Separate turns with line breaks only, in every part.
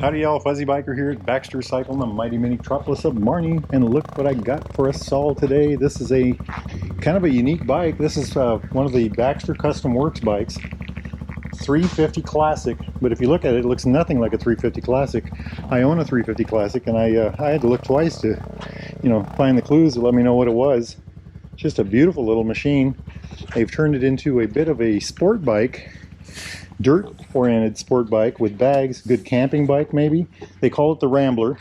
Howdy y'all, Fuzzy Biker here at Baxter Cycle, the mighty mini metropolis of Marnie, and look what I got for us all today. This is a kind of a unique bike. This is one of the Baxter Custom Works bikes, 350 Classic, but if you look at it, it looks nothing like a 350 Classic. I own a 350 Classic, and I had to look twice to, find the clues to let me know what it was. Just a beautiful little machine. They've turned it into a bit of a sport bike, dirt-oriented sport bike with bags, good camping bike maybe. They call it the Rambler.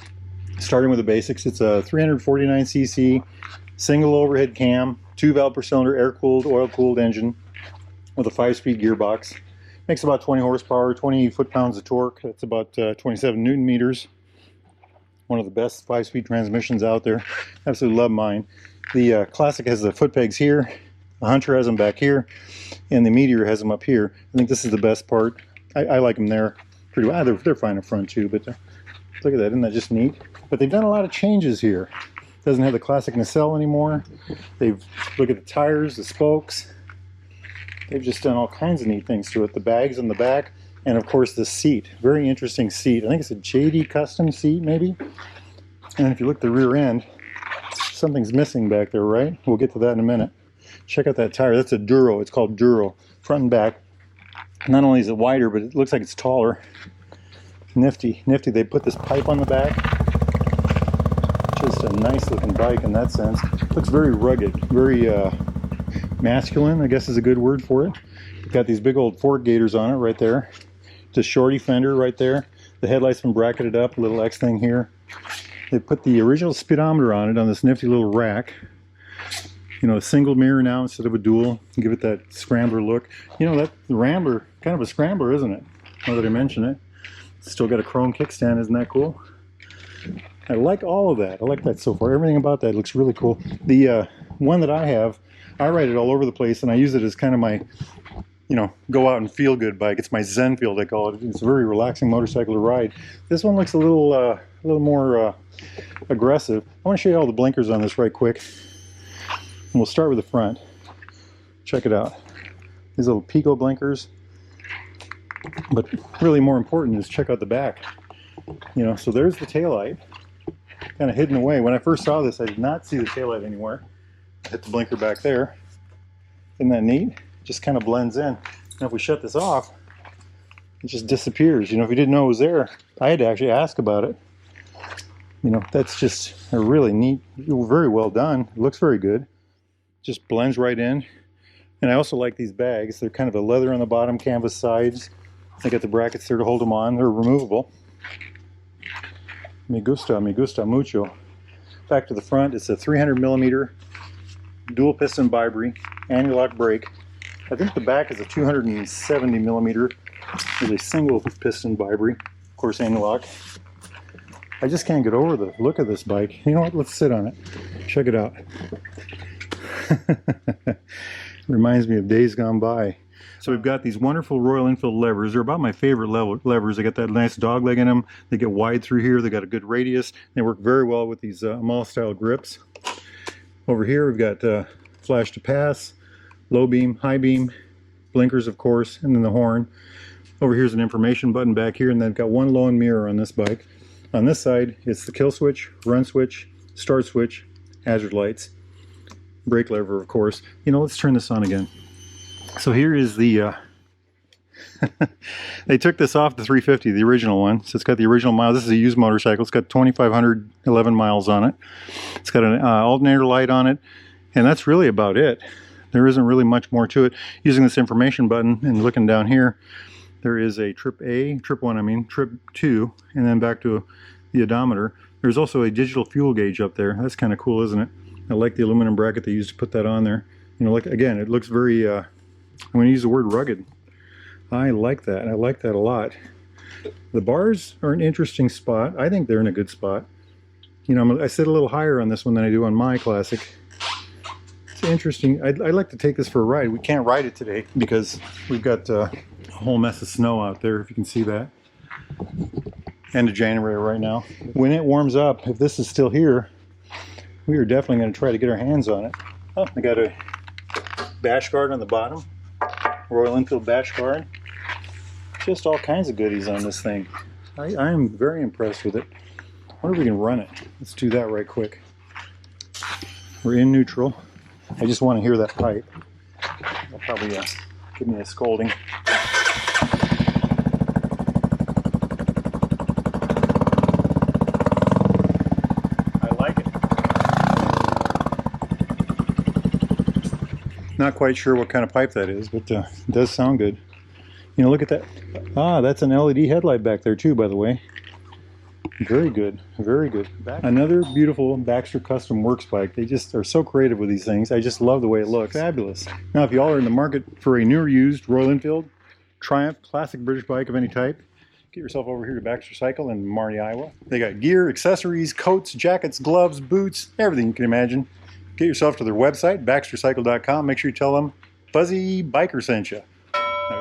Starting with the basics, it's a 349cc, single overhead cam, 2 valve per cylinder, air-cooled, oil-cooled engine with a 5-speed gearbox. Makes about 20 horsepower, 20 foot-pounds of torque. That's about 27 newton meters. One of the best 5-speed transmissions out there. Absolutely love mine. The Classic has the foot pegs here. The Hunter has them back here, and the Meteor has them up here. I think this is the best part. I like them there pretty well. They're fine up front too, but look at that. Isn't that just neat? But they've done a lot of changes here. It doesn't have the classic nacelle anymore. Look at the tires, the spokes. They've just done all kinds of neat things to it. The bags on the back, and of course the seat. Very interesting seat. I think it's a JD custom seat maybe. And if you look at the rear end, something's missing back there, right? We'll get to that in a minute. Check out that tire. That's a Duro. It's called Duro. Front and back. Not only is it wider, but it looks like it's taller. Nifty. Nifty. They put this pipe on the back. Just a nice looking bike in that sense. Looks very rugged. Very masculine, I guess is a good word for it. It's got these big old fork gators on it right there. It's a shorty fender right there. The headlights been bracketed up. A little X thing here. They put the original speedometer on it on this nifty little rack. A single mirror now instead of a dual. Give it that scrambler look. That the Rambler, kind of a scrambler, isn't it? Now that I mention it. Still got a chrome kickstand, isn't that cool? I like all of that. I like that so far. Everything about that looks really cool. The one that I have, I ride it all over the place, and I use it as kind of my, go out and feel good bike. It's my Enfield, I call it. It's a very relaxing motorcycle to ride. This one looks a little more aggressive. I want to show you all the blinkers on this right quick. And we'll start with the front. Check it out. These little Pico blinkers. But really more important is check out the back. So there's the taillight. Kind of hidden away. When I first saw this, I did not see the taillight anywhere. Hit the blinker back there. Isn't that neat? Just kind of blends in. Now if we shut this off, it just disappears. If you didn't know it was there, I had to actually ask about it. That's just a really neat, very well done. It looks very good. Just blends right in. And I also like these bags. They're kind of a leather on the bottom, canvas sides. They got the brackets there to hold them on. They're removable. Me gusta mucho. Back to the front, it's a 300mm dual piston Bibri, anti-lock brake. I think the back is a 270mm with a single piston Bibri. Of course, anti-lock. I just can't get over the look of this bike. You know what? Let's sit on it. Check it out. Reminds me of days gone by. So we've got these wonderful Royal Enfield levers. They're about my favorite levers. They got that nice dog leg in them. They get wide through here. They got a good radius. They work very well with these mall style grips. Over here we've got flash to pass, low beam, high beam, blinkers of course, and then the horn. Over here's an information button back here, and then I've got one lone mirror on this bike. On this side it's the kill switch, run switch, start switch, hazard lights. Brake lever, of course. Let's turn this on again. So here is the they took this off the 350, the original one. So it's got the original miles. This is a used motorcycle. It's got 2,511 miles on it. It's got an alternator light on it, and that's really about it. There isn't really much more to it. Using this information button and looking down here, there is a trip 1, trip 2, and then back to the odometer. There's also a digital fuel gauge up there. That's kind of cool, isn't it? I like the aluminum bracket they used to put that on there. Like again, it looks very, I'm going to use the word rugged. I like that. I like that a lot. The bars are an interesting spot. I think they're in a good spot. I sit a little higher on this one than I do on my Classic. It's interesting. I'd like to take this for a ride. We can't ride it today because we've got a whole mess of snow out there, if you can see that. End of January right now. When it warms up, if this is still here, we are definitely going to try to get our hands on it. Oh, I got a bash guard on the bottom. Royal Enfield bash guard. Just all kinds of goodies on this thing. I am very impressed with it. I wonder if we can run it. Let's do that right quick. We're in neutral. I just want to hear that pipe. That'll probably give me a scolding. I like it. Not quite sure what kind of pipe that is, but it does sound good. You know, look at that. Ah, that's an LED headlight back there too, by the way. Very good, very good. Another beautiful Baxter Custom Works bike. They just are so creative with these things. I just love the way it looks. Fabulous. Now, if y'all are in the market for a newer used Royal Enfield, Triumph, classic British bike of any type, get yourself over here to Baxter Cycle in Marnie, Iowa. They got gear, accessories, coats, jackets, gloves, boots, everything you can imagine. Get yourself to their website, baxtercycle.com. Make sure you tell them Fuzzy Biker sent you.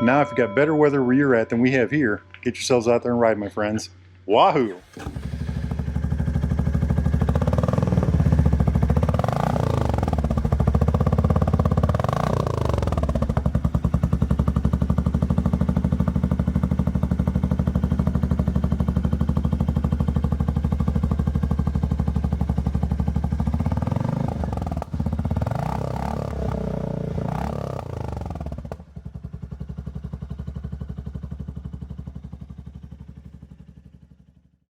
Now, if you've got better weather where you're at than we have here, get yourselves out there and ride, my friends. Wahoo!